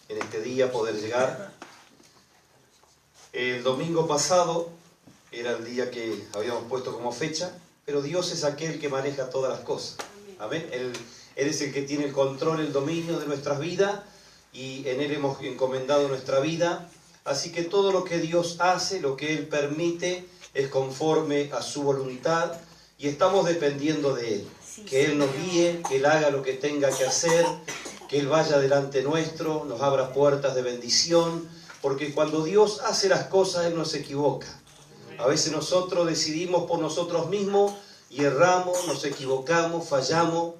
en este día poder llegar. El domingo pasado era el día que habíamos puesto como fecha, pero Dios es aquel que maneja todas las cosas. Amén. Él es el que tiene el control, el dominio de nuestras vidas, y en Él hemos encomendado nuestra vida. Así que todo lo que Dios hace, lo que Él permite, es conforme a su voluntad, y estamos dependiendo de Él. Que Él nos guíe, que Él haga lo que tenga que hacer, que Él vaya delante nuestro, nos abra puertas de bendición, porque cuando Dios hace las cosas, Él no se equivoca. A veces nosotros decidimos por nosotros mismos y erramos, nos equivocamos, fallamos,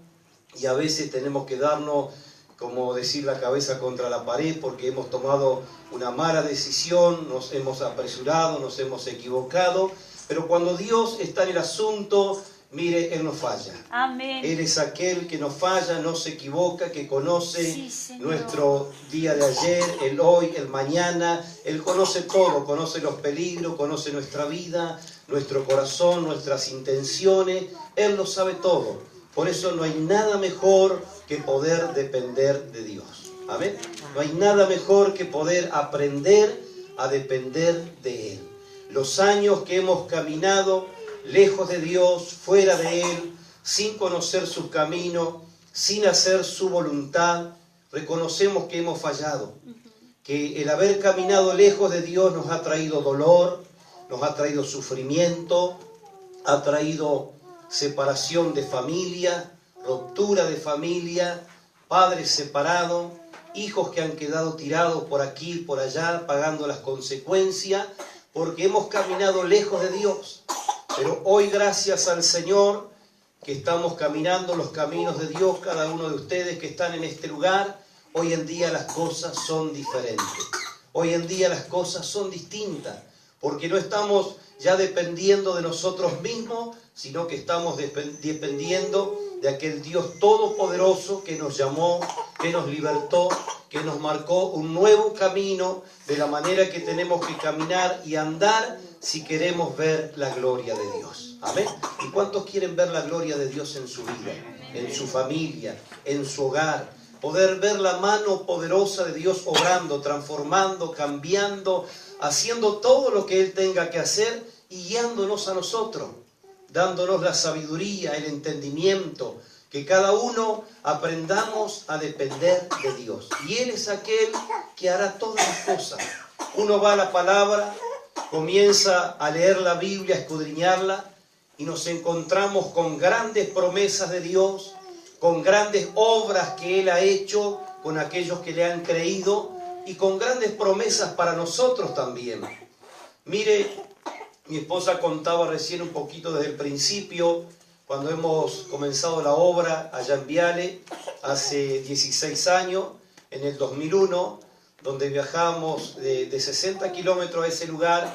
y a veces tenemos que darnos, como decir, la cabeza contra la pared, porque hemos tomado una mala decisión, nos hemos apresurado, nos hemos equivocado. Pero cuando Dios está en el asunto, mire, Él no falla. Amén. Él es aquel que no falla, no se equivoca, que conoce nuestro día de ayer, el hoy, el mañana. Él conoce todo, conoce los peligros, conoce nuestra vida, nuestro corazón, nuestras intenciones. Él lo sabe todo. Por eso no hay nada mejor que poder depender de Dios. Amén. No hay nada mejor que poder aprender a depender de Él. Los años que hemos caminado lejos de Dios, fuera de Él, sin conocer sus caminos, sin hacer su voluntad, reconocemos que hemos fallado. Que el haber caminado lejos de Dios nos ha traído dolor, nos ha traído sufrimiento, ha traído separación de familia, ruptura de familia, padres separados, hijos que han quedado tirados por aquí y por allá, pagando las consecuencias, porque hemos caminado lejos de Dios. Pero hoy, gracias al Señor, que estamos caminando los caminos de Dios, cada uno de ustedes que están en este lugar, hoy en día las cosas son diferentes. Hoy en día las cosas son distintas, porque no estamos ya dependiendo de nosotros mismos, sino que estamos dependiendo de aquel Dios todopoderoso que nos llamó, que nos libertó, que nos marcó un nuevo camino de la manera que tenemos que caminar y andar si queremos ver la gloria de Dios. Amén. ¿Y cuántos quieren ver la gloria de Dios en su vida, en su familia, en su hogar? Poder ver la mano poderosa de Dios obrando, transformando, cambiando, haciendo todo lo que Él tenga que hacer y guiándonos a nosotros, dándonos la sabiduría, el entendimiento, que cada uno aprendamos a depender de Dios. Y Él es aquel que hará todas las cosas. Uno va a la palabra, comienza a leer la Biblia, a escudriñarla, y nos encontramos con grandes promesas de Dios, con grandes obras que Él ha hecho con aquellos que le han creído, y con grandes promesas para nosotros también. Mire, mi esposa contaba recién un poquito desde el principio, cuando hemos comenzado la obra allá en Viale, hace 16 años, en el 2001, donde viajamos de 60 kilómetros a ese lugar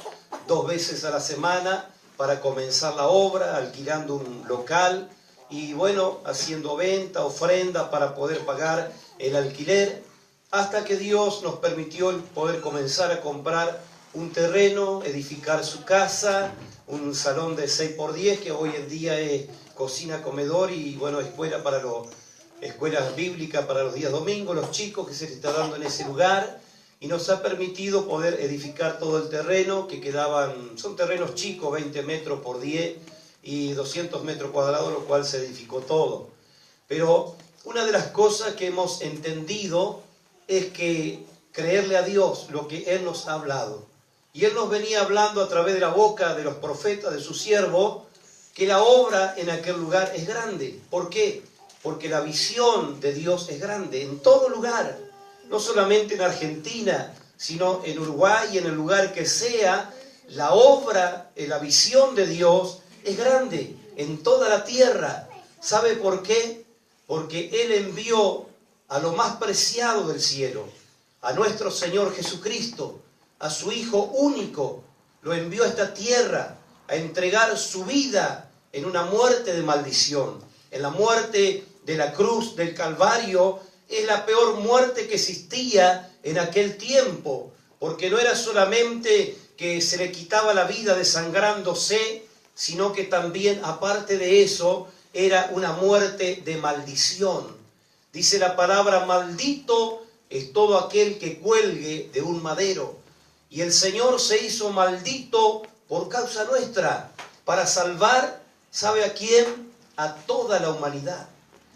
2 veces a la semana para comenzar la obra, alquilando un local y bueno, haciendo venta, ofrenda para poder pagar el alquiler, hasta que Dios nos permitió poder comenzar a comprar un terreno, edificar su casa, un salón de 6x10 que hoy en día es cocina, comedor y bueno, escuelas bíblicas para los días domingos, los chicos que se les está dando en ese lugar, y nos ha permitido poder edificar todo el terreno, que son terrenos chicos, 20 metros por 10 y 200 metros cuadrados, lo cual se edificó todo. Pero una de las cosas que hemos entendido es que creerle a Dios lo que Él nos ha hablado. Y Él nos venía hablando a través de la boca de los profetas, de sus siervos, que la obra en aquel lugar es grande. ¿Por qué? Porque la visión de Dios es grande en todo lugar. No solamente en Argentina, sino en Uruguay y en el lugar que sea, la obra, la visión de Dios es grande en toda la tierra. ¿Sabe por qué? Porque Él envió a lo más preciado del cielo, a nuestro Señor Jesucristo, a su Hijo único, lo envió a esta tierra a entregar su vida en una muerte de maldición. En la muerte de la cruz del Calvario es la peor muerte que existía en aquel tiempo, porque no era solamente que se le quitaba la vida desangrándose, sino que también, aparte de eso, era una muerte de maldición. Dice la palabra, maldito es todo aquel que cuelgue de un madero. Y el Señor se hizo maldito por causa nuestra, para salvar, ¿sabe a quién? A toda la humanidad.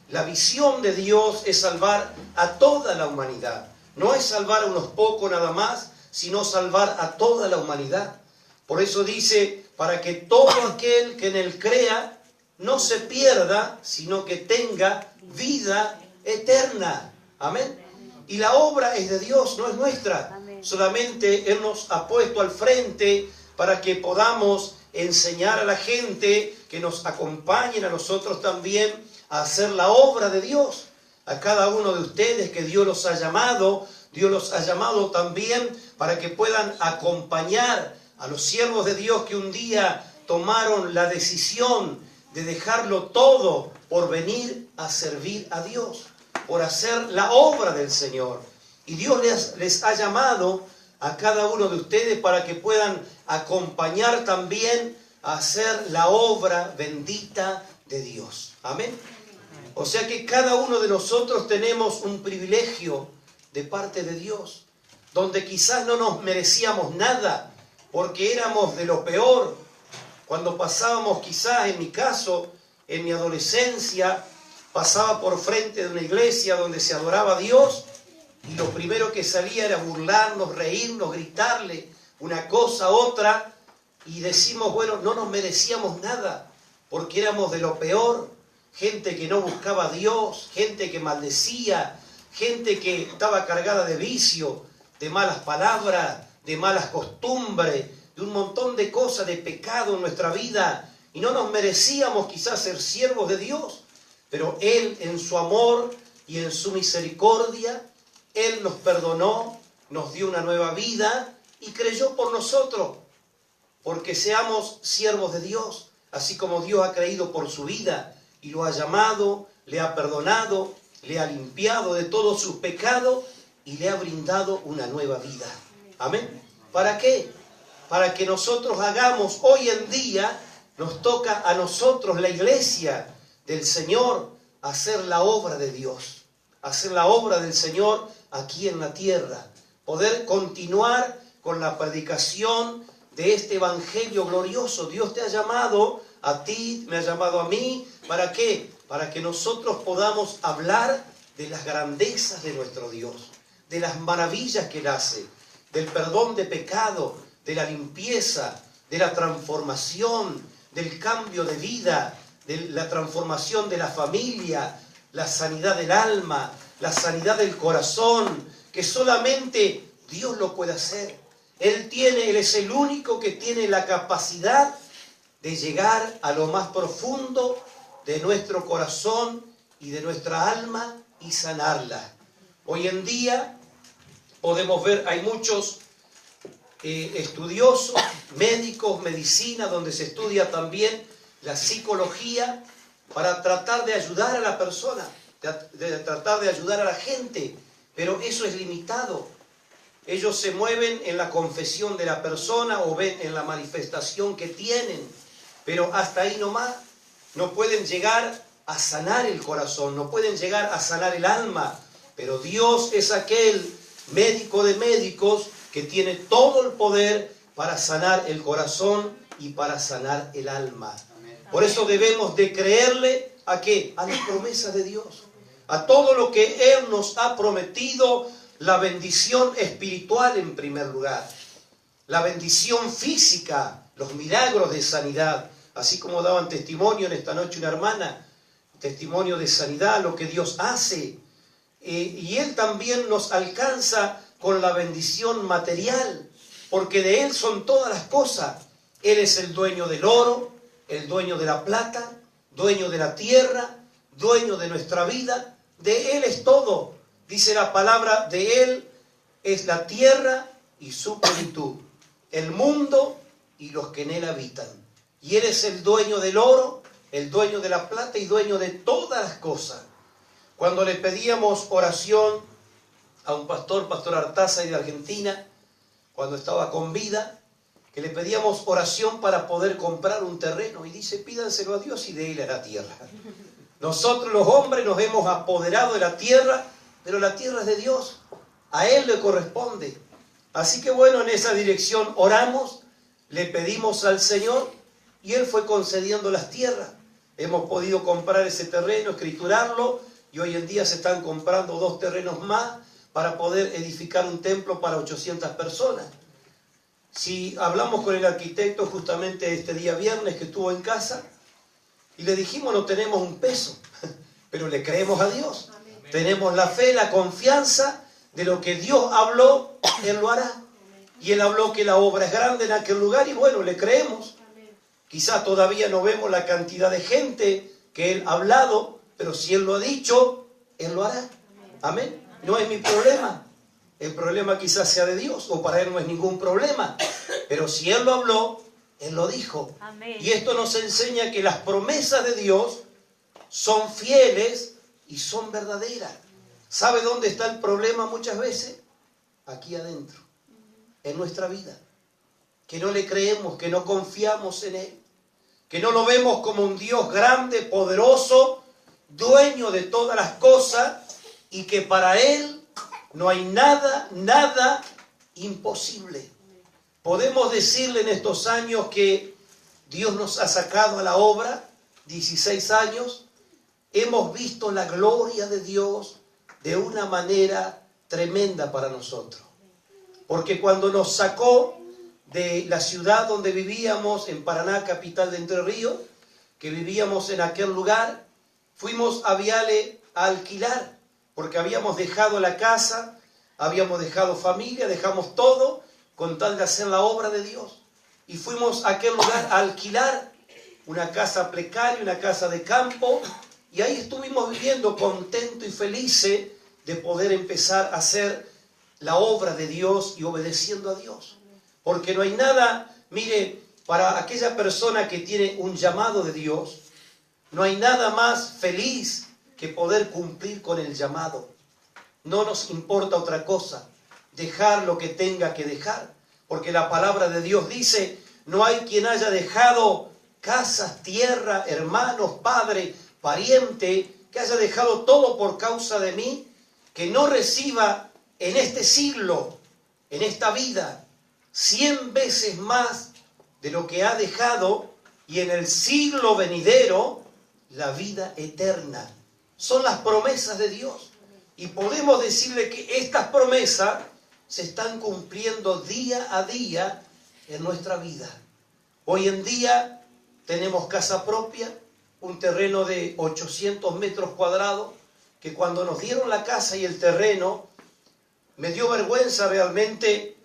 La visión de Dios es salvar a toda la humanidad. No es salvar a unos pocos nada más, sino salvar a toda la humanidad. Por eso dice, para que todo aquel que en él crea no se pierda, sino que tenga vida eterna. Amén. Y la obra es de Dios, no es nuestra. Amén. Solamente Él nos ha puesto al frente para que podamos enseñar a la gente, que nos acompañen a nosotros también a hacer la obra de Dios. A cada uno de ustedes que Dios los ha llamado también para que puedan acompañar a los siervos de Dios que un día tomaron la decisión de dejarlo todo por venir a servir a Dios, por hacer la obra del Señor. Y Dios les ha llamado a cada uno de ustedes para que puedan acompañar también a hacer la obra bendita de Dios. Amén. O sea que cada uno de nosotros tenemos un privilegio de parte de Dios, donde quizás no nos merecíamos nada, porque éramos de lo peor. Cuando pasábamos, quizás en mi caso, en mi adolescencia, pasaba por frente de una iglesia donde se adoraba a Dios, y lo primero que salía era burlarnos, reírnos, gritarle una cosa a otra, y decimos, bueno, no nos merecíamos nada, porque éramos de lo peor. Gente que no buscaba a Dios, gente que maldecía, gente que estaba cargada de vicio, de malas palabras, de malas costumbres, de un montón de cosas, de pecado en nuestra vida, y no nos merecíamos quizás ser siervos de Dios, pero Él en su amor y en su misericordia, Él nos perdonó, nos dio una nueva vida y creyó por nosotros, porque seamos siervos de Dios, así como Dios ha creído por su vida y lo ha llamado, le ha perdonado, le ha limpiado de todos sus pecados y le ha brindado una nueva vida. Amén. ¿Para qué? Para que nosotros hagamos, hoy en día nos toca a nosotros, la iglesia del Señor, hacer la obra de Dios, hacer la obra del Señor aquí en la tierra, poder continuar con la predicación de este evangelio glorioso. Dios te ha llamado a ti, me ha llamado a mí, ¿para qué? Para que nosotros podamos hablar de las grandezas de nuestro Dios, de las maravillas que Él hace, del perdón de pecado, de la limpieza, de la transformación, del cambio de vida, de la transformación de la familia, la sanidad del alma, la sanidad del corazón, que solamente Dios lo puede hacer. Él es el único que tiene la capacidad de llegar a lo más profundo de nuestro corazón y de nuestra alma y sanarla. Hoy en día podemos ver, hay muchos estudiosos, médicos, medicina, donde se estudia también la psicología para tratar de ayudar a la persona, de tratar de ayudar a la gente, pero eso es limitado. Ellos se mueven en la confesión de la persona o ven en la manifestación que tienen, pero hasta ahí nomás. No pueden llegar a sanar el corazón, no pueden llegar a sanar el alma, pero Dios es aquel médico de médicos que tiene todo el poder para sanar el corazón y para sanar el alma. Por eso debemos de creerle ¿a qué? A las promesas de Dios, a todo lo que Él nos ha prometido, la bendición espiritual en primer lugar, la bendición física, los milagros de sanidad, así como daban testimonio en esta noche una hermana, testimonio de sanidad, lo que Dios hace. Y Él también nos alcanza con la bendición material, porque de Él son todas las cosas. Él es el dueño del oro, el dueño de la plata, dueño de la tierra, dueño de nuestra vida. De Él es todo. Dice la palabra, de Él es la tierra y su plenitud, el mundo y los que en Él habitan. Y Él es el dueño del oro, el dueño de la plata y dueño de todas las cosas. Cuando le pedíamos oración a un pastor Artaza de Argentina, cuando estaba con vida, que le pedíamos oración para poder comprar un terreno, y dice, pídanselo a Dios y de Él hará tierra. Nosotros los hombres nos hemos apoderado de la tierra, pero la tierra es de Dios. a Él le corresponde. Así que bueno, en esa dirección oramos, le pedimos al Señor y Él fue concediendo las tierras. Hemos podido comprar ese terreno, escriturarlo, y hoy en día se están comprando 2 terrenos más para poder edificar un templo para 800 personas. Si hablamos con el arquitecto justamente este día viernes que estuvo en casa, y le dijimos no tenemos un peso, pero le creemos a Dios. Amén. Tenemos la fe, la confianza de lo que Dios habló, Él lo hará. Y Él habló que la obra es grande en aquel lugar y bueno, le creemos. Quizá todavía no vemos la cantidad de gente que Él ha hablado, pero si Él lo ha dicho, Él lo hará. Amén. No es mi problema. El problema quizás sea de Dios, o para Él no es ningún problema. Pero si Él lo habló, Él lo dijo. Amén. Y esto nos enseña que las promesas de Dios son fieles y son verdaderas. ¿Sabe dónde está el problema muchas veces? Aquí adentro, en nuestra vida. Que no le creemos, que no confiamos en Él. Que no lo vemos como un Dios grande, poderoso, dueño de todas las cosas, y que para Él no hay nada imposible. Podemos decirle en estos años que Dios nos ha sacado a la obra, 16 años, hemos visto la gloria de Dios de una manera tremenda para nosotros. Porque cuando nos sacó de la ciudad donde vivíamos, en Paraná, capital de Entre Ríos, que vivíamos en aquel lugar, fuimos a Viale a alquilar, porque habíamos dejado la casa, habíamos dejado familia, dejamos todo, con tal de hacer la obra de Dios. Y fuimos a aquel lugar a alquilar una casa precaria, una casa de campo, y ahí estuvimos viviendo contentos y felices de poder empezar a hacer la obra de Dios y obedeciendo a Dios. Porque no hay nada, mire, para aquella persona que tiene un llamado de Dios, no hay nada más feliz que poder cumplir con el llamado. No nos importa otra cosa, dejar lo que tenga que dejar, porque la palabra de Dios dice, no hay quien haya dejado casas, tierra, hermanos, padre, pariente, que haya dejado todo por causa de mí, que no reciba en este siglo, en esta vida, 100 veces más de lo que ha dejado, y en el siglo venidero, la vida eterna. Son las promesas de Dios. Y podemos decirle que estas promesas se están cumpliendo día a día en nuestra vida. Hoy en día tenemos casa propia, un terreno de 800 metros cuadrados, que cuando nos dieron la casa y el terreno, me dio vergüenza realmente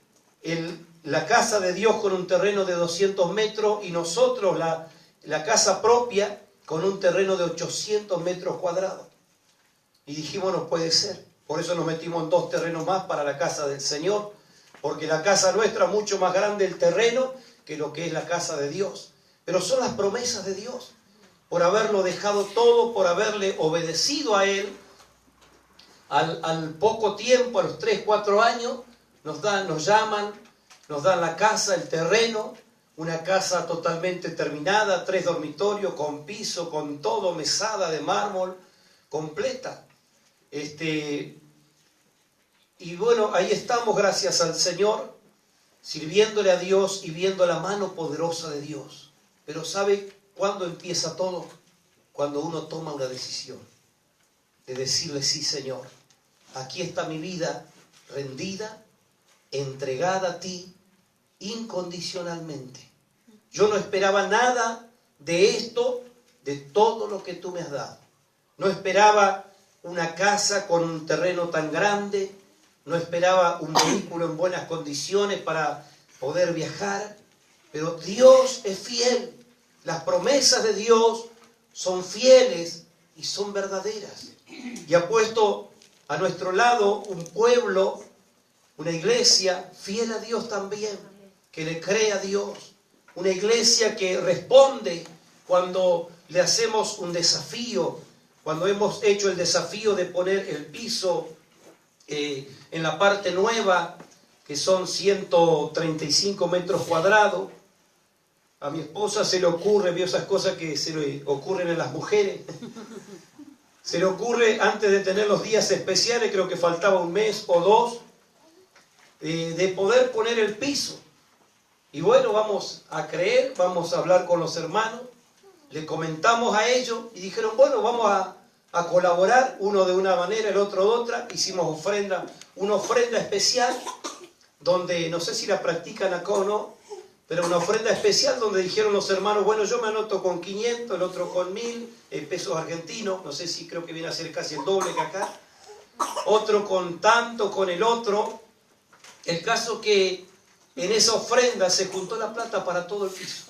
la casa de Dios con un terreno de 200 metros y nosotros la casa propia con un terreno de 800 metros cuadrados. Y dijimos, no puede ser. Por eso nos metimos en 2 terrenos más para la casa del Señor, porque la casa nuestra es mucho más grande el terreno que lo que es la casa de Dios. Pero son las promesas de Dios. Por haberlo dejado todo, por haberle obedecido a Él, al poco tiempo, a los 3, 4 años, nos llaman, nos dan la casa, el terreno, una casa totalmente terminada, 3 dormitorios, con piso, con todo, mesada de mármol, completa. Y bueno, ahí estamos, gracias al Señor, sirviéndole a Dios y viendo la mano poderosa de Dios. Pero ¿sabe cuándo empieza todo? Cuando uno toma una decisión de decirle, sí, Señor, aquí está mi vida rendida, entregada a ti incondicionalmente. Yo no esperaba nada de esto, de todo lo que tú me has dado. No esperaba una casa con un terreno tan grande, no esperaba un vehículo en buenas condiciones para poder viajar, pero Dios es fiel. Las promesas de Dios son fieles y son verdaderas. Y ha puesto a nuestro lado un pueblo, una iglesia fiel a Dios también, que le cree a Dios. Una iglesia que responde cuando le hacemos un desafío, cuando hemos hecho el desafío de poner el piso en la parte nueva, que son 135 metros cuadrados. A mi esposa se le ocurre, vio esas cosas que se le ocurren a las mujeres. Se le ocurre, antes de tener los días especiales, creo que faltaba un mes o 2, de poder poner el piso. Y bueno, vamos a creer, vamos a hablar con los hermanos, le comentamos a ellos y dijeron, bueno, vamos a colaborar, uno de una manera, el otro de otra. Hicimos una ofrenda especial, donde no sé si la practican acá o no, pero una ofrenda especial donde dijeron los hermanos, bueno, yo me anoto con 500, el otro con 1000 pesos argentinos, no sé si creo que viene a ser casi el doble que acá, otro con tanto, con el otro. El caso que en esa ofrenda se juntó la plata para todo el piso,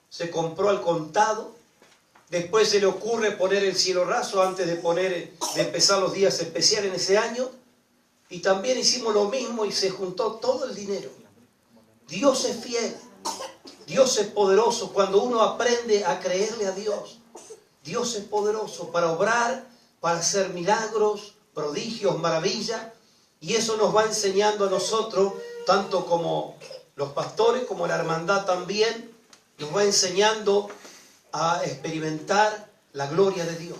se compró al contado. Después se le ocurre poner el cielo raso antes de empezar los días especiales en ese año. Y también hicimos lo mismo y se juntó todo el dinero. Dios es fiel, Dios es poderoso. Cuando uno aprende a creerle a Dios, Dios es poderoso para obrar, para hacer milagros, prodigios, maravillas. Y eso nos va enseñando a nosotros, tanto como los pastores, como la hermandad también, nos va enseñando a experimentar la gloria de Dios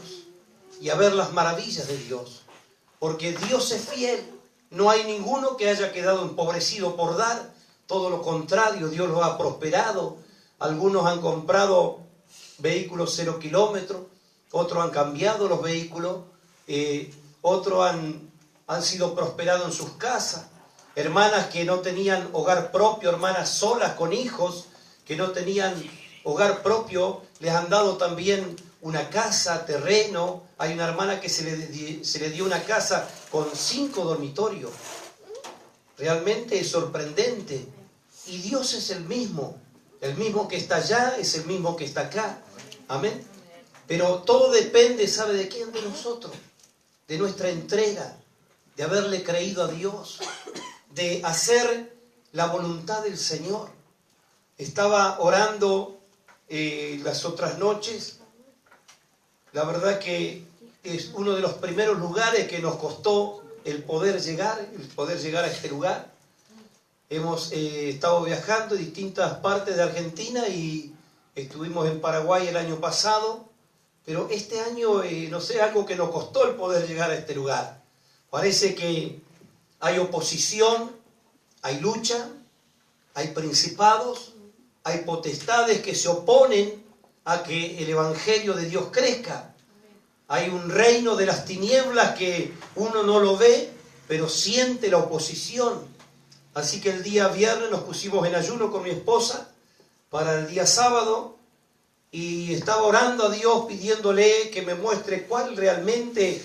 y a ver las maravillas de Dios. Porque Dios es fiel. No hay ninguno que haya quedado empobrecido por dar. Todo lo contrario, Dios los ha prosperado. Algunos han comprado vehículos 0 kilómetros, otros han cambiado los vehículos, otros han sido prosperados en sus casas. Hermanas que no tenían hogar propio, hermanas solas con hijos, que no tenían hogar propio, les han dado también una casa, terreno. Hay una hermana que se le dio una casa con 5 dormitorios. Realmente es sorprendente. Y Dios es el mismo que está allá es el mismo que está acá. Amén. Pero todo depende, ¿sabe de quién? De nosotros, de nuestra entrega, de haberle creído a Dios, de hacer la voluntad del Señor. Estaba orando las otras noches. La verdad que es uno de los primeros lugares que nos costó el poder llegar a este lugar. Hemos estado viajando en distintas partes de Argentina y estuvimos en Paraguay el año pasado, pero este año, no sé, algo que nos costó el poder llegar a este lugar. Parece que hay oposición, hay lucha, hay principados, hay potestades que se oponen a que el Evangelio de Dios crezca. Hay un reino de las tinieblas que uno no lo ve, pero siente la oposición. Así que el día viernes nos pusimos en ayuno con mi esposa para el día sábado y estaba orando a Dios pidiéndole que me muestre cuál realmente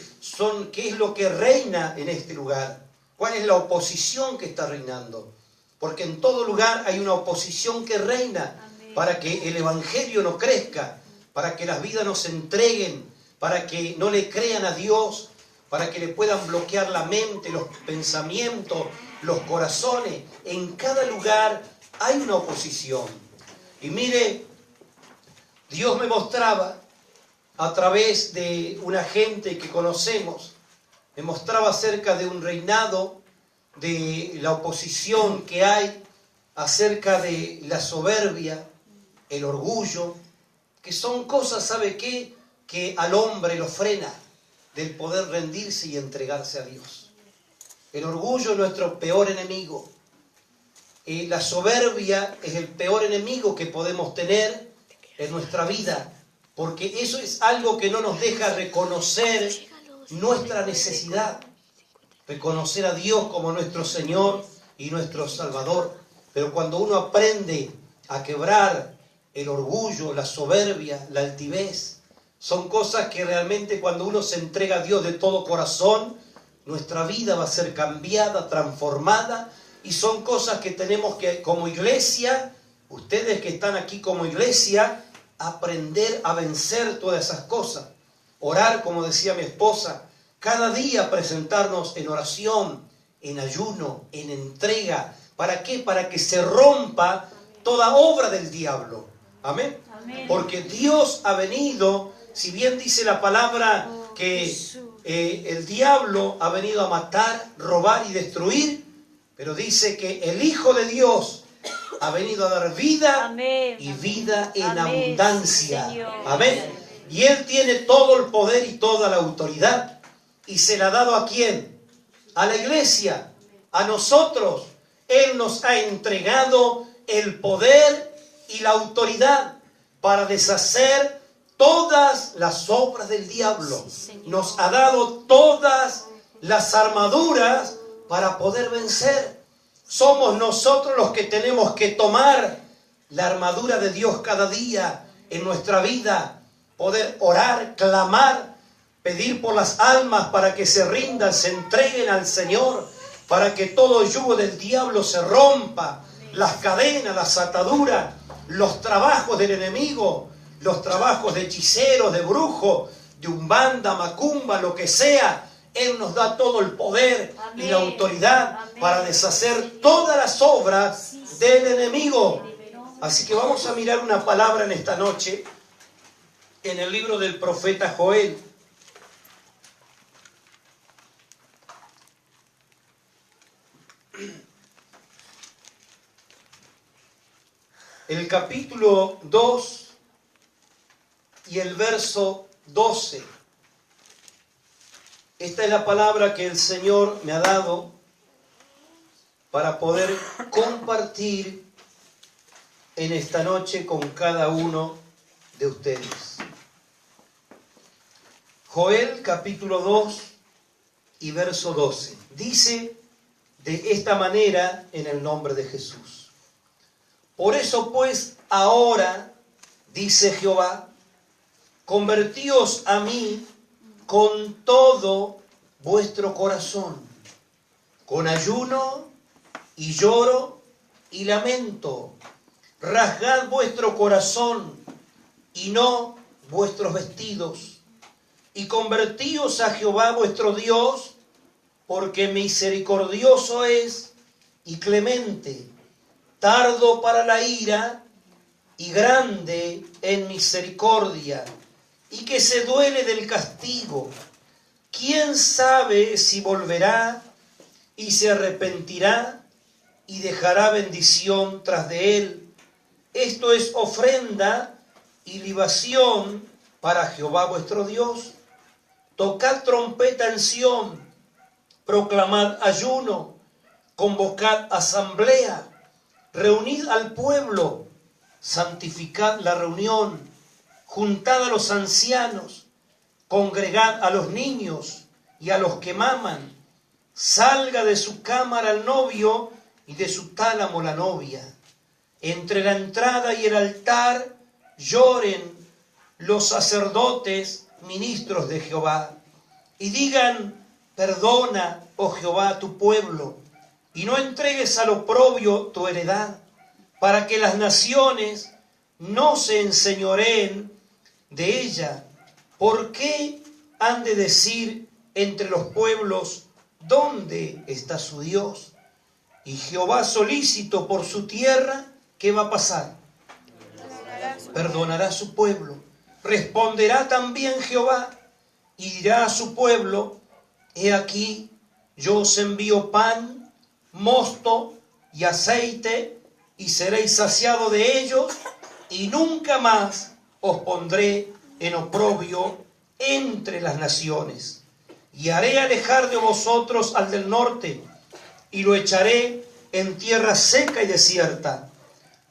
qué es lo que reina en este lugar, cuál es la oposición que está reinando. Porque en todo lugar hay una oposición que reina. Amén. Para que el Evangelio no crezca, para que las vidas no se entreguen, para que no le crean a Dios, para que le puedan bloquear la mente, los pensamientos, los corazones. En cada lugar hay una oposición. Y mire, Dios me mostraba a través de una gente que conocemos, me mostraba acerca de un reinado, de la oposición que hay, acerca de la soberbia, el orgullo, que son cosas, ¿sabe qué? Que al hombre lo frena del poder rendirse y entregarse a Dios. El orgullo es nuestro peor enemigo. La soberbia es el peor enemigo que podemos tener en nuestra vida, porque eso es algo que no nos deja reconocer nuestra necesidad, reconocer a Dios como nuestro Señor y nuestro Salvador. Pero cuando uno aprende a quebrar el orgullo, la soberbia, la altivez, son cosas que realmente cuando uno se entrega a Dios de todo corazón, nuestra vida va a ser cambiada, transformada, y son cosas que tenemos que, como iglesia, ustedes que están aquí como iglesia, aprender a vencer todas esas cosas. Orar, como decía mi esposa, cada día presentarnos en oración, en ayuno, en entrega. ¿Para qué? Para que se rompa toda obra del diablo. Amén. Amén. Porque Dios ha venido, si bien dice la palabra que el diablo ha venido a matar, robar y destruir, pero dice que el Hijo de Dios ha venido a dar vida. Amén. Y vida en Amén. Abundancia. Señor. Amén. Y Él tiene todo el poder y toda la autoridad. ¿Y se la ha dado a quién? A la iglesia, a nosotros. Él nos ha entregado el poder y la autoridad para deshacer todas las obras del diablo. Nos ha dado todas las armaduras para poder vencer. Somos nosotros los que tenemos que tomar la armadura de Dios cada día en nuestra vida, poder orar, clamar, pedir por las almas para que se rindan, se entreguen al Señor, para que todo yugo del diablo se rompa, las cadenas, las ataduras, los trabajos del enemigo, los trabajos de hechiceros, de brujos, de umbanda, macumba, lo que sea. Él nos da todo el poder y la autoridad para deshacer todas las obras del enemigo. Así que vamos a mirar una palabra en esta noche en el libro del profeta Joel. El capítulo 2 y el verso 12. Esta es la palabra que el Señor me ha dado para poder compartir en esta noche con cada uno de ustedes. Joel capítulo 2 y verso 12. Dice de esta manera en el nombre de Jesús. Por eso pues ahora, dice Jehová, convertíos a mí con todo vuestro corazón, con ayuno y lloro y lamento. Rasgad vuestro corazón y no vuestros vestidos, y convertíos a Jehová vuestro Dios, porque misericordioso es y clemente, tardo para la ira y grande en misericordia, y que se duele del castigo. ¿Quién sabe si volverá y se arrepentirá y dejará bendición tras de él? Esto es ofrenda y libación para Jehová vuestro Dios. Tocad trompeta en Sión, proclamad ayuno, convocad asamblea, reunid al pueblo, santificad la reunión, juntad a los ancianos, congregad a los niños y a los que maman. Salga de su cámara el novio y de su tálamo la novia. Entre la entrada y el altar lloren los sacerdotes, ministros de Jehová, y digan: perdona, oh Jehová, tu pueblo, y no entregues al oprobio tu heredad, para que las naciones no se enseñoreen de ella. ¿Por qué han de decir entre los pueblos: ¿dónde está su Dios? Y Jehová solícito por su tierra, ¿qué va a pasar? Perdonará a su pueblo. Responderá también Jehová y dirá a su pueblo: he aquí, yo os envío pan, mosto y aceite, y seréis saciados de ellos, y nunca más os pondré en oprobio entre las naciones. Y haré alejar de vosotros al del norte, y lo echaré en tierra seca y desierta.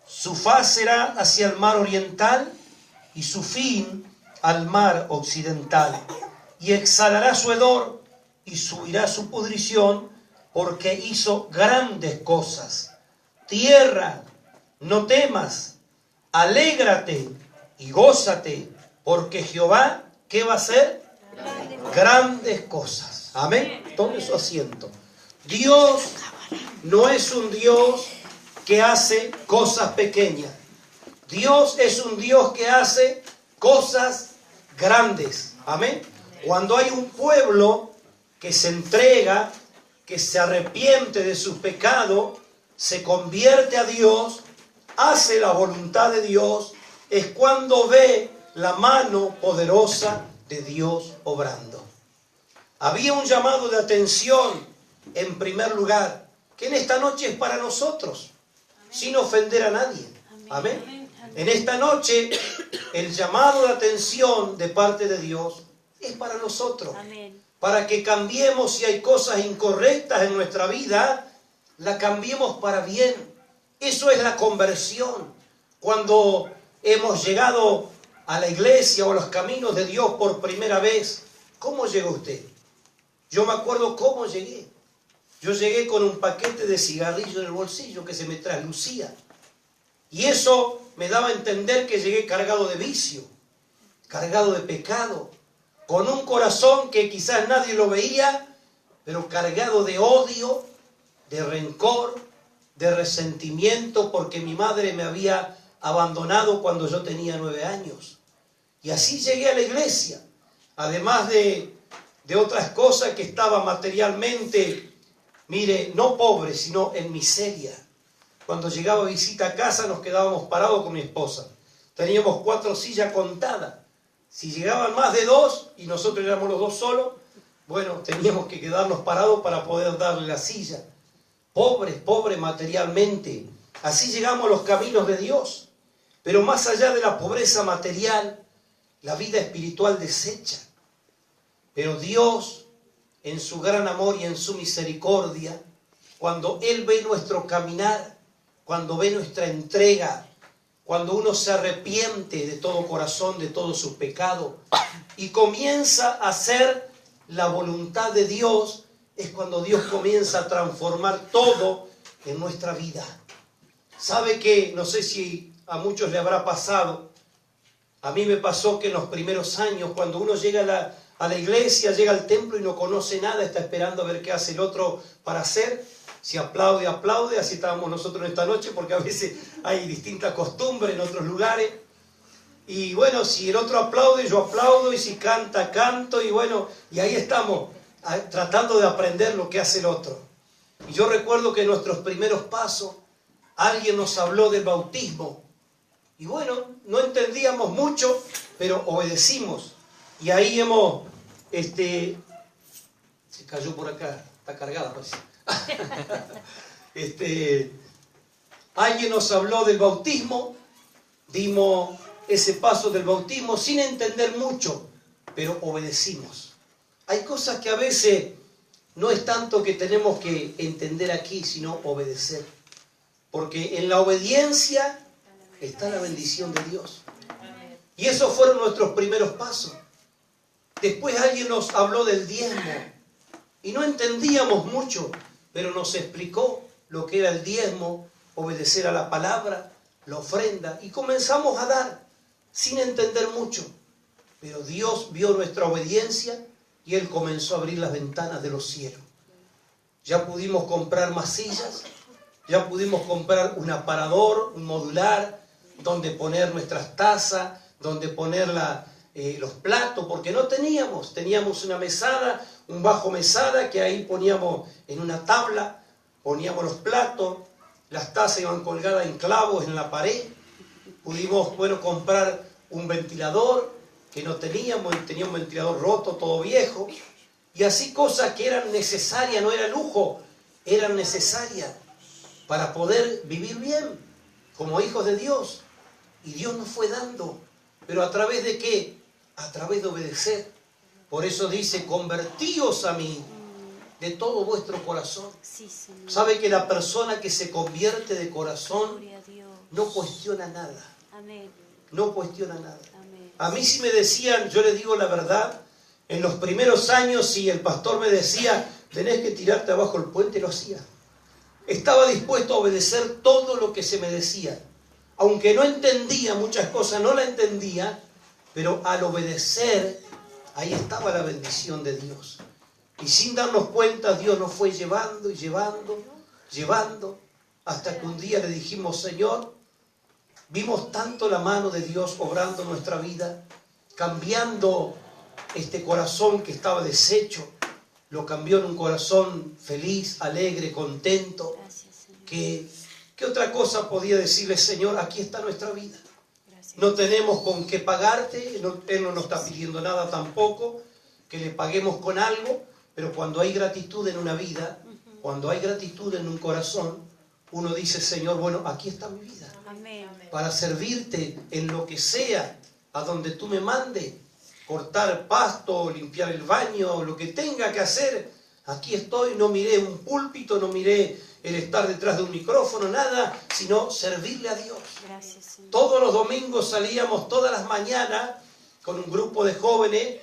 Su faz será hacia el mar oriental, y su fin al mar occidental. Y exhalará su hedor, y subirá su pudrición, porque hizo grandes cosas. Tierra, no temas, alégrate y gózate, porque Jehová, ¿qué va a hacer? Grandes cosas. Amén. Tome su asiento. Dios no es un Dios que hace cosas pequeñas. Dios es un Dios que hace cosas grandes. Amén. Cuando hay un pueblo que se entrega, que se arrepiente de sus pecados, se convierte a Dios, hace la voluntad de Dios, es cuando ve la mano poderosa de Dios obrando. Había un llamado de atención, en primer lugar, que en esta noche es para nosotros, sin ofender a nadie. Amén. En esta noche, el llamado de atención de parte de Dios es para nosotros. Para que cambiemos si hay cosas incorrectas en nuestra vida, la cambiemos para bien. Eso es la conversión. Cuando hemos llegado a la iglesia o a los caminos de Dios por primera vez, ¿cómo llegó usted? Yo me acuerdo cómo llegué. Yo llegué con un paquete de cigarrillos en el bolsillo que se me traslucía. Y eso me daba a entender que llegué cargado de vicio, cargado de pecado, con un corazón que quizás nadie lo veía, pero cargado de odio, de rencor, de resentimiento, porque mi madre me había abandonado cuando yo tenía 9 años. Y así llegué a la iglesia, además de otras cosas, que estaba materialmente, mire, no pobre, sino en miseria. Cuando llegaba visita a casa nos quedábamos parados con mi esposa. Teníamos 4 sillas contadas. Si llegaban más de 2 y nosotros éramos los 2 solos, bueno, teníamos que quedarnos parados para poder darle la silla. Pobres materialmente. Así llegamos a los caminos de Dios. Pero más allá de la pobreza material, la vida espiritual deshecha. Pero Dios, en su gran amor y en su misericordia, cuando Él ve nuestro caminar, cuando ve nuestra entrega, cuando uno se arrepiente de todo corazón, de todo su pecado, y comienza a hacer la voluntad de Dios, es cuando Dios comienza a transformar todo en nuestra vida. ¿Sabe que? No sé si a muchos le habrá pasado. A mí me pasó que en los primeros años, cuando uno llega a la iglesia, llega al templo y no conoce nada, está esperando a ver qué hace el otro para hacer. Si aplaude, aplaude. Así estábamos nosotros esta noche, porque a veces hay distintas costumbres en otros lugares. Y bueno, si el otro aplaude, yo aplaudo, y si canta, canto, y bueno, y ahí estamos, tratando de aprender lo que hace el otro. Y yo recuerdo que en nuestros primeros pasos, alguien nos habló del bautismo. Y bueno, no entendíamos mucho, pero obedecimos. Y ahí hemos, se cayó por acá, está cargada parece. Alguien nos habló del bautismo, dimos ese paso del bautismo sin entender mucho, pero obedecimos. Hay cosas que a veces no es tanto que tenemos que entender aquí, sino obedecer. Porque en la obediencia está la bendición de Dios. Y esos fueron nuestros primeros pasos. Después alguien nos habló del diezmo y no entendíamos mucho, pero nos explicó lo que era el diezmo, obedecer a la palabra, la ofrenda, y comenzamos a dar sin entender mucho. Pero Dios vio nuestra obediencia y Él comenzó a abrir las ventanas de los cielos. Ya pudimos comprar más sillas, ya pudimos comprar un aparador, un modular, donde poner nuestras tazas, donde poner los platos, porque no teníamos una mesada, un bajo mesada, que ahí poníamos en una tabla, poníamos los platos, las tazas iban colgadas en clavos en la pared. Pudimos, comprar un ventilador que no teníamos un ventilador roto, todo viejo, y así cosas que eran necesarias, no era lujo, eran necesarias para poder vivir bien como hijos de Dios. Y Dios nos fue dando, pero ¿a través de qué? A través de obedecer. Por eso dice, convertíos a mí de todo vuestro corazón. Sí, ¿Sabe que la persona que se convierte de corazón no cuestiona nada? Amén. No cuestiona nada. Amén. A mí si me decían, yo les digo la verdad, en los primeros años, si el pastor me decía, tenés que tirarte abajo el puente, lo hacía. Estaba dispuesto a obedecer todo lo que se me decía. Aunque no entendía muchas cosas, no la entendía, pero al obedecer, ahí estaba la bendición de Dios. Y sin darnos cuenta, Dios nos fue llevando y llevando, hasta que un día le dijimos, Señor, vimos tanto la mano de Dios obrando en nuestra vida, cambiando este corazón que estaba deshecho, lo cambió en un corazón feliz, alegre, contento. ¿Qué otra cosa podía decirle, Señor? Aquí está nuestra vida. No tenemos con qué pagarte, Él no nos está pidiendo nada tampoco, que le paguemos con algo, pero cuando hay gratitud en una vida, cuando hay gratitud en un corazón, uno dice, Señor, bueno, aquí está mi vida. Amén. Para servirte en lo que sea, a donde tú me mandes, cortar pasto, limpiar el baño, lo que tenga que hacer, aquí estoy. No miré un púlpito, no miré el estar detrás de un micrófono, nada, sino servirle a Dios. Gracias, Señor. Todos los domingos salíamos todas las mañanas con un grupo de jóvenes,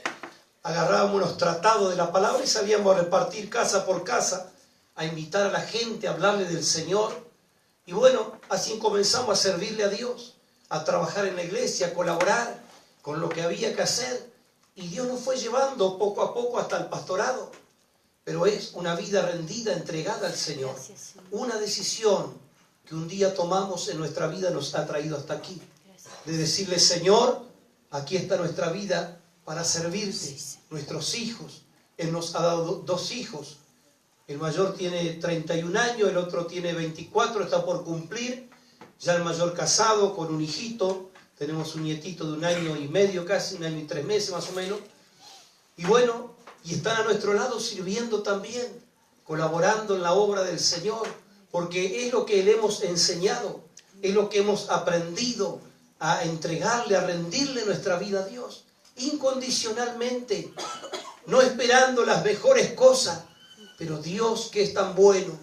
agarrábamos unos tratados de la palabra y salíamos a repartir casa por casa, a invitar a la gente, a hablarle del Señor. Y bueno, así comenzamos a servirle a Dios, a trabajar en la iglesia, a colaborar con lo que había que hacer. Y Dios nos fue llevando poco a poco hasta el pastorado. Pero es una vida rendida, entregada al Señor. Gracias, Señor. Una decisión que un día tomamos en nuestra vida nos ha traído hasta aquí. Gracias. De decirle, Señor, aquí está nuestra vida para servirte. Sí, sí. Nuestros hijos. Él nos ha dado dos hijos. El mayor tiene 31 años, el otro tiene 24, está por cumplir. Ya el mayor casado con un hijito. Tenemos un nietito de 1 año y medio casi, 1 año y 3 meses más o menos. Y bueno, y están a nuestro lado sirviendo también, colaborando en la obra del Señor, porque es lo que le hemos enseñado, es lo que hemos aprendido a entregarle, a rendirle nuestra vida a Dios, incondicionalmente, no esperando las mejores cosas, pero Dios, que es tan bueno,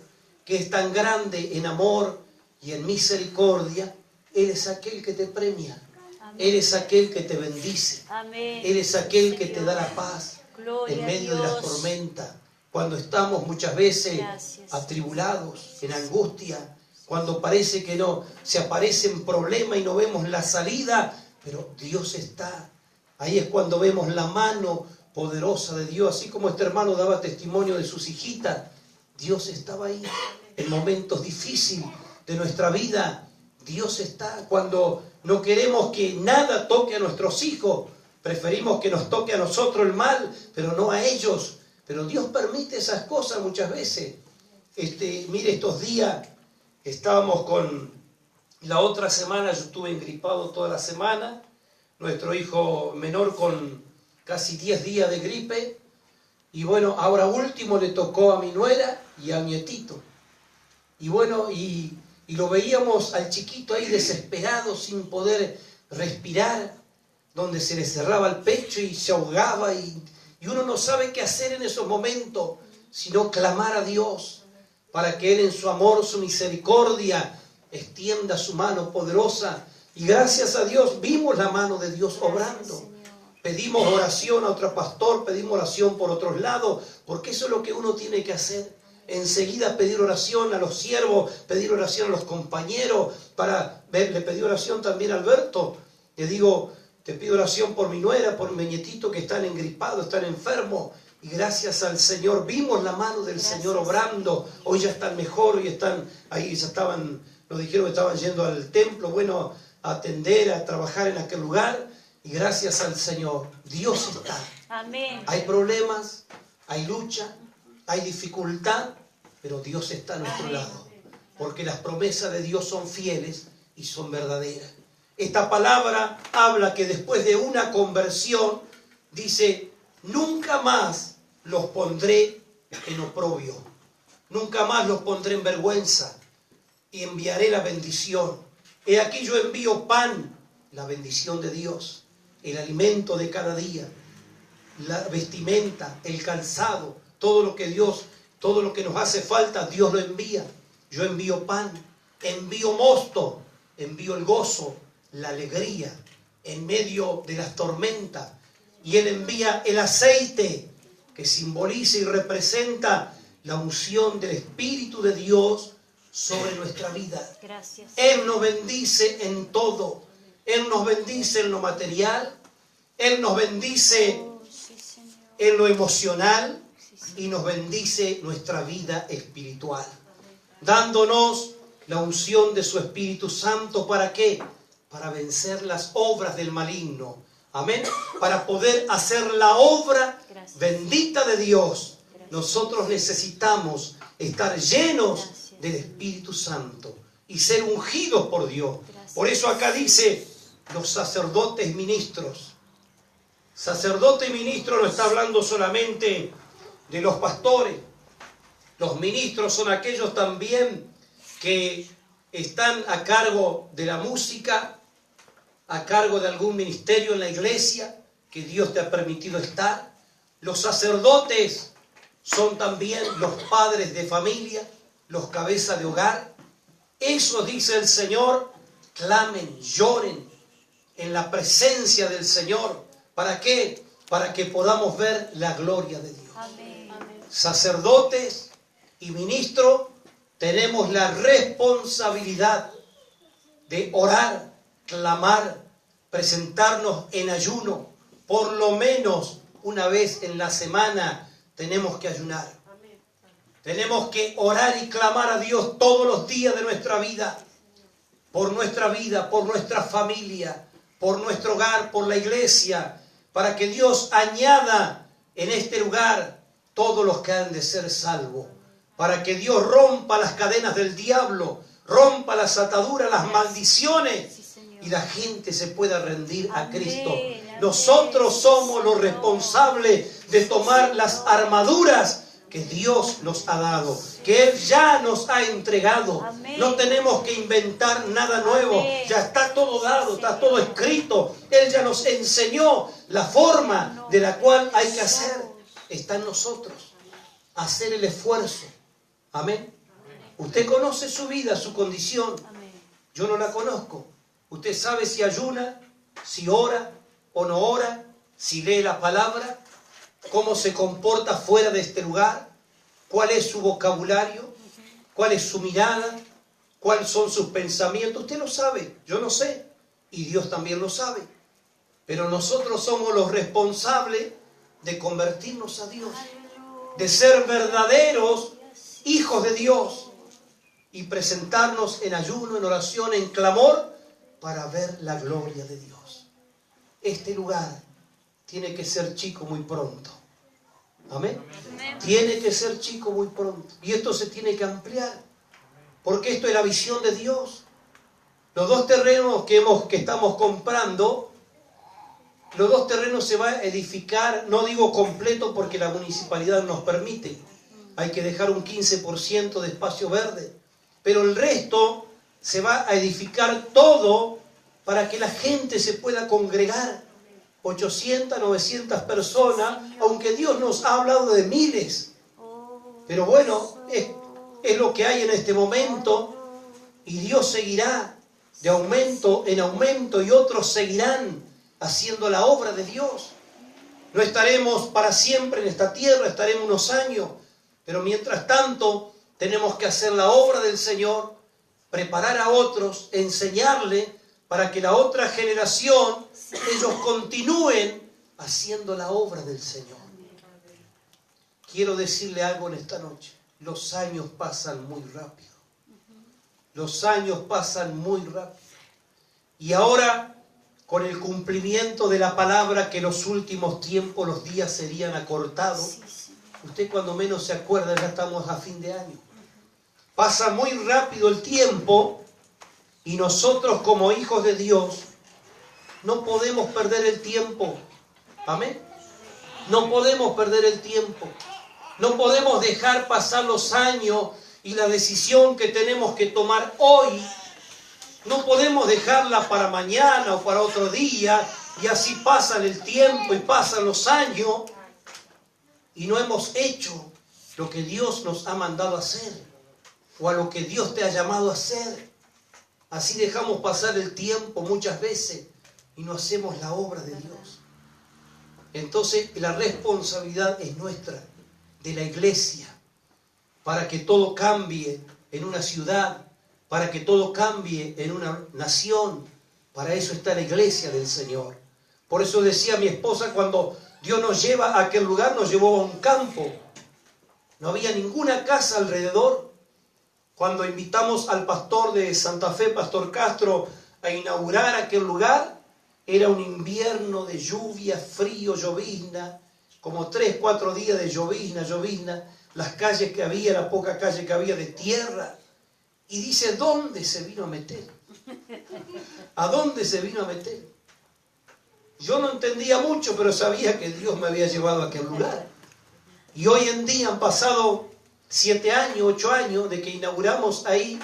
que es tan grande en amor y en misericordia, Él es aquel que te premia. Amén. Él es aquel que te bendice. Amén. Él es aquel que Señor. te da la paz Gloria en a medio de las Dios. tormentas. Cuando estamos muchas veces Gracias. atribulados, en angustia, cuando parece que no, se aparecen problemas y no vemos la salida, pero Dios está. Ahí es cuando vemos la mano poderosa de Dios, así como este hermano daba testimonio de sus hijitas. Dios estaba ahí en momentos difíciles de nuestra vida. Dios está cuando no queremos que nada toque a nuestros hijos. Preferimos que nos toque a nosotros el mal, pero no a ellos. Pero Dios permite esas cosas muchas veces. Mire, estos días estábamos con... La otra semana yo estuve engripado toda la semana. Nuestro hijo menor con casi 10 días de gripe. Y bueno, ahora último le tocó a mi nuera y a mi nietito. Y bueno, y lo veíamos al chiquito ahí desesperado, sin poder respirar, donde se le cerraba el pecho y se ahogaba. Y uno no sabe qué hacer en esos momentos, sino clamar a Dios, para que Él en su amor, su misericordia, extienda su mano poderosa. Y gracias a Dios vimos la mano de Dios obrando. Pedimos oración a otro pastor, pedimos oración por otros lados, porque eso es lo que uno tiene que hacer. Enseguida pedir oración a los siervos, pedir oración a los compañeros, le pedí oración también a Alberto. Le digo, te pido oración por mi nuera, por mi nietito que están engripados, están enfermos. Y gracias al Señor vimos la mano del Señor obrando. Hoy ya están mejor, hoy están ahí, ya estaban, nos dijeron que estaban yendo al templo, bueno, a atender, a trabajar en aquel lugar. Y gracias al Señor, Dios está. Amén. Hay problemas, hay lucha, hay dificultad, pero Dios está a nuestro lado. Porque las promesas de Dios son fieles y son verdaderas. Esta palabra habla que después de una conversión, dice, nunca más los pondré en oprobio. Nunca más los pondré en vergüenza. Y enviaré la bendición. He aquí yo envío pan, la bendición de Dios. El alimento de cada día, la vestimenta, el calzado, todo lo que Dios, todo lo que nos hace falta, Dios lo envía. Yo envío pan, envío mosto, envío el gozo, la alegría en medio de las tormentas. Y Él envía el aceite que simboliza y representa la unción del Espíritu de Dios sobre nuestra vida. Gracias. Él nos bendice en todo. Él nos bendice en lo material, Él nos bendice en lo emocional y nos bendice nuestra vida espiritual, dándonos la unción de su Espíritu Santo. ¿Para qué? Para vencer las obras del maligno. Amén. Para poder hacer la obra bendita de Dios, nosotros necesitamos estar llenos del Espíritu Santo y ser ungidos por Dios. Por eso acá dice los sacerdotes ministros. Sacerdote y ministro no está hablando solamente de los pastores. Los ministros son aquellos también que están a cargo de la música, a cargo de algún ministerio en la iglesia que Dios te ha permitido estar. Los sacerdotes son también los padres de familia, los cabezas de hogar. Eso dice el Señor, clamen, lloren en la presencia del Señor. ¿Para qué? Para que podamos ver la gloria de Dios. Amén. Sacerdotes y ministros tenemos la responsabilidad de orar, clamar, presentarnos en ayuno. Por lo menos una vez en la semana tenemos que ayunar. Tenemos que orar y clamar a Dios todos los días de nuestra vida, por nuestra familia, por nuestro hogar, por la iglesia, para que Dios añada en este lugar todos los que han de ser salvos, para que Dios rompa las cadenas del diablo, rompa las ataduras, las maldiciones, y la gente se pueda rendir a Cristo. Nosotros somos los responsables de tomar las armaduras que Dios nos ha dado, que Él ya nos ha entregado. No tenemos que inventar nada nuevo. Ya está todo dado, está todo escrito. Él ya nos enseñó la forma de la cual hay que hacer. Está en nosotros hacer el esfuerzo. Amén. Usted conoce su vida, su condición. Yo no la conozco. Usted sabe si ayuna, si ora o no ora, si lee la palabra, cómo se comporta fuera de este lugar, cuál es su vocabulario, cuál es su mirada, cuáles son sus pensamientos. Usted lo sabe, yo no sé, y Dios también lo sabe. Pero nosotros somos los responsables de convertirnos a Dios, de ser verdaderos hijos de Dios y presentarnos en ayuno, en oración, en clamor, para ver la gloria de Dios. Este lugar tiene que ser chico muy pronto. Amén. Tiene que ser chico muy pronto. Y esto se tiene que ampliar. Porque esto es la visión de Dios. Los dos terrenos que estamos comprando, los dos terrenos se va a edificar, no digo completo porque la municipalidad nos permite. Hay que dejar un 15% de espacio verde. Pero el resto se va a edificar todo para que la gente se pueda congregar. 800, 900 personas, aunque Dios nos ha hablado de miles. Pero bueno, es lo que hay en este momento, y Dios seguirá de aumento en aumento, y otros seguirán haciendo la obra de Dios. No estaremos para siempre en esta tierra, estaremos unos años, pero mientras tanto tenemos que hacer la obra del Señor, preparar a otros, enseñarle, para que la otra generación, ellos continúen haciendo la obra del Señor. Quiero decirle algo en esta noche. Los años pasan muy rápido. Los años pasan muy rápido. Y ahora, con el cumplimiento de la palabra que en los últimos tiempos los días serían acortados, usted cuando menos se acuerda, ya estamos a fin de año. Pasa muy rápido el tiempo. Y nosotros como hijos de Dios no podemos perder el tiempo. Amén. No podemos perder el tiempo. No podemos dejar pasar los años y la decisión que tenemos que tomar hoy. No podemos dejarla para mañana o para otro día, y así pasan el tiempo y pasan los años y no hemos hecho lo que Dios nos ha mandado a hacer o a lo que Dios te ha llamado a hacer. Así dejamos pasar el tiempo muchas veces y no hacemos la obra de Dios. Entonces la responsabilidad es nuestra, de la iglesia, para que todo cambie en una ciudad, para que todo cambie en una nación. Para eso está la iglesia del Señor. Por eso decía mi esposa, cuando Dios nos lleva a aquel lugar, nos llevó a un campo. No había ninguna casa alrededor. Cuando invitamos al pastor de Santa Fe, Pastor Castro, a inaugurar aquel lugar, era un invierno de lluvia, frío, llovizna, como 3, 4 días de llovizna, las calles que había, la poca calle que había de tierra. Y dice, ¿dónde se vino a meter? ¿A dónde se vino a meter? Yo no entendía mucho, pero sabía que Dios me había llevado a aquel lugar. Y hoy en día han pasado 7 años, 8 años de que inauguramos ahí,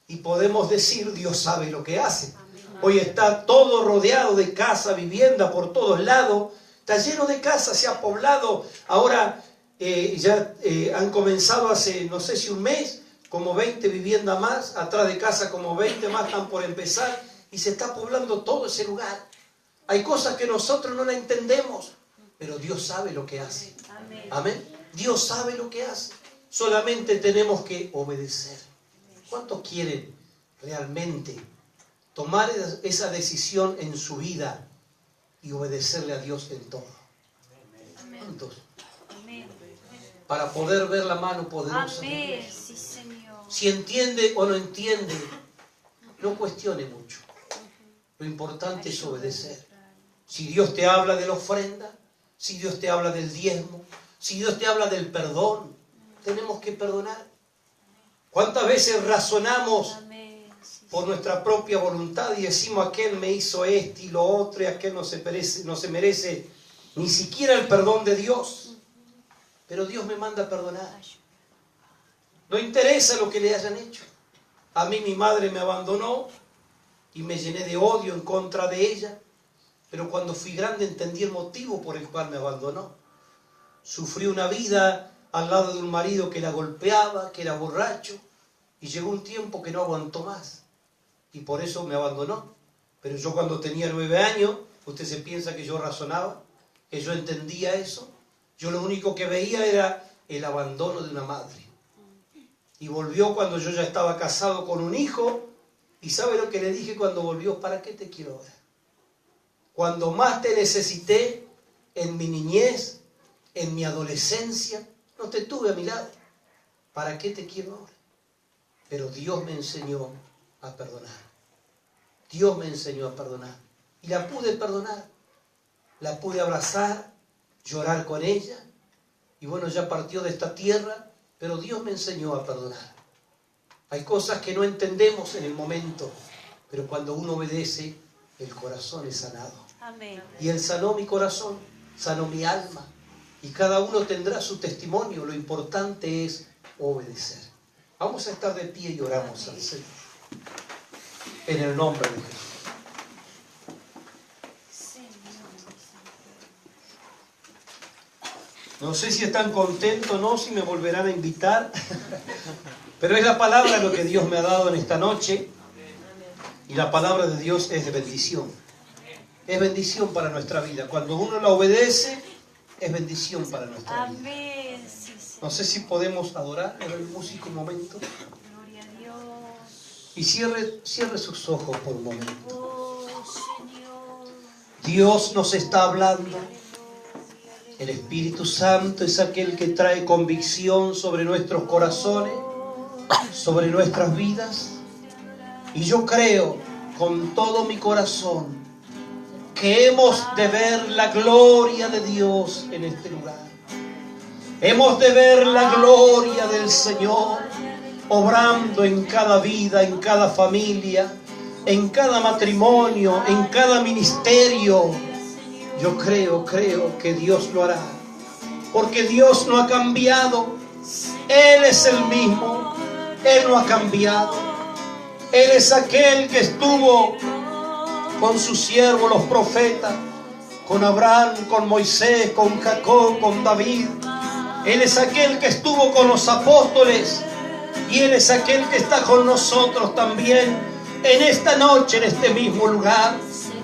y podemos decir, Dios sabe lo que hace. Hoy está todo rodeado de casa, vivienda por todos lados, está lleno de casas, se ha poblado. Ahora ya han comenzado hace, no sé si un mes, como 20 viviendas más, atrás de casa como 20 más están por empezar, y se está poblando todo ese lugar. Hay cosas que nosotros no la entendemos, pero Dios sabe lo que hace. Amén. Dios sabe lo que hace. Solamente tenemos que obedecer. ¿Cuántos quieren realmente tomar esa decisión en su vida y obedecerle a Dios en todo? ¿Cuántos? Para poder ver la mano poderosa de Dios. Sí, Señor. Si entiende o no entiende, no cuestione mucho. Lo importante es obedecer. Si Dios te habla de la ofrenda, si Dios te habla del diezmo, si Dios te habla del perdón, tenemos que perdonar. ¿Cuántas veces razonamos por nuestra propia voluntad y decimos, aquel me hizo esto y lo otro, y aquel no se merece ni siquiera el perdón de Dios? Pero Dios me manda a perdonar. No interesa lo que le hayan hecho. A mí mi madre me abandonó y me llené de odio en contra de ella. Pero cuando fui grande entendí el motivo por el cual me abandonó. Sufrí una vida al lado de un marido que la golpeaba, que era borracho, y llegó un tiempo que no aguantó más. Y por eso me abandonó. Pero yo cuando tenía 9 años, ¿usted se piensa que yo razonaba? ¿Que yo entendía eso? Yo lo único que veía era el abandono de una madre. Y volvió cuando yo ya estaba casado con un hijo. ¿Y sabe lo que le dije cuando volvió? ¿Para qué te quiero ahora? Cuando más te necesité, en mi niñez, en mi adolescencia, no te tuve a mi lado. ¿Para qué te quiero ahora? Pero Dios me enseñó a perdonar. Dios me enseñó a perdonar. Y la pude perdonar. La pude abrazar, llorar con ella. Y bueno, ya partió de esta tierra, pero Dios me enseñó a perdonar. Hay cosas que no entendemos en el momento, pero cuando uno obedece, el corazón es sanado. Amén. Y Él sanó mi corazón, sanó mi alma. Y cada uno tendrá su testimonio. Lo importante es obedecer. Vamos a estar de pie y oramos al Señor. En el nombre de Jesús. No sé si están contentos o no, si me volverán a invitar. Pero es la palabra lo que Dios me ha dado en esta noche. Y la palabra de Dios es de bendición. Es bendición para nuestra vida. Cuando uno la obedece, es bendición para nuestra vida. Amén. No sé si podemos adorar el músico un momento. Gloria a Dios. Y cierre sus ojos por un momento. Oh, Señor. Dios nos está hablando. El Espíritu Santo es aquel que trae convicción sobre nuestros corazones, sobre nuestras vidas. Y yo creo con todo mi corazón que hemos de ver la gloria de Dios en este lugar. Hemos de ver la gloria del Señor obrando en cada vida, en cada familia, en cada matrimonio, en cada ministerio. Yo creo que Dios lo hará, porque Dios no ha cambiado. Él es el mismo, Él no ha cambiado. Él es aquel que estuvo con sus siervos los profetas, con Abraham, con Moisés, con Jacob, con David. Él es aquel que estuvo con los apóstoles y Él es aquel que está con nosotros también en esta noche, en este mismo lugar.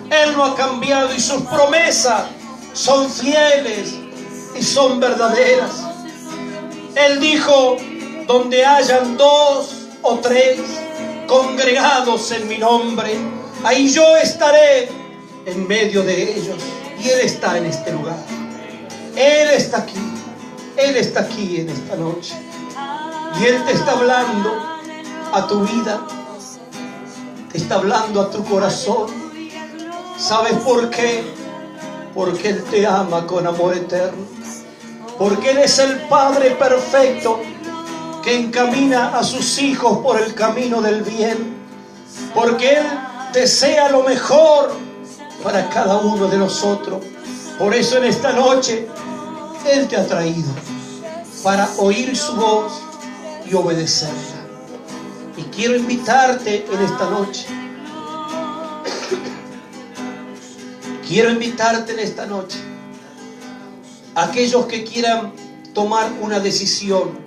Él no ha cambiado y sus promesas son fieles y son verdaderas. Él dijo, donde hayan 2 o 3 congregados en mi nombre, ahí yo estaré en medio de ellos. Y Él está en este lugar. Él está aquí. Él está aquí en esta noche. Y Él te está hablando a tu vida. Te está hablando a tu corazón. ¿Sabes por qué? Porque Él te ama con amor eterno. Porque Él es el Padre perfecto que encamina a sus hijos por el camino del bien. Porque Él desea lo mejor para cada uno de nosotros. Por eso en esta noche Él te ha traído para oír su voz y obedecerla. Y quiero invitarte en esta noche. Quiero invitarte en esta noche. Aquellos que quieran tomar una decisión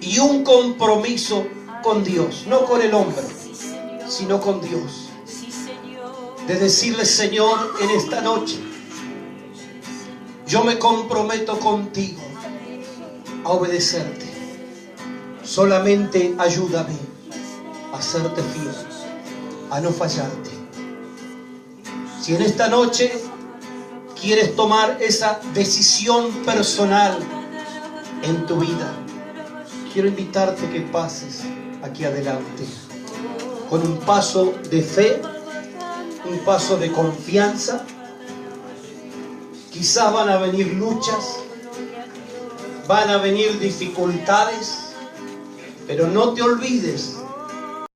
y un compromiso con Dios, no con el hombre, Sí, Señor. sino con Dios. Sí, Señor. De decirle: Señor, en esta noche yo me comprometo contigo a obedecerte. Solamente ayúdame a serte fiel, a no fallarte. Si en esta noche quieres tomar esa decisión personal en tu vida, quiero invitarte que pases aquí adelante con un paso de fe, un paso de confianza. Quizás van a venir luchas, van a venir dificultades, pero no te olvides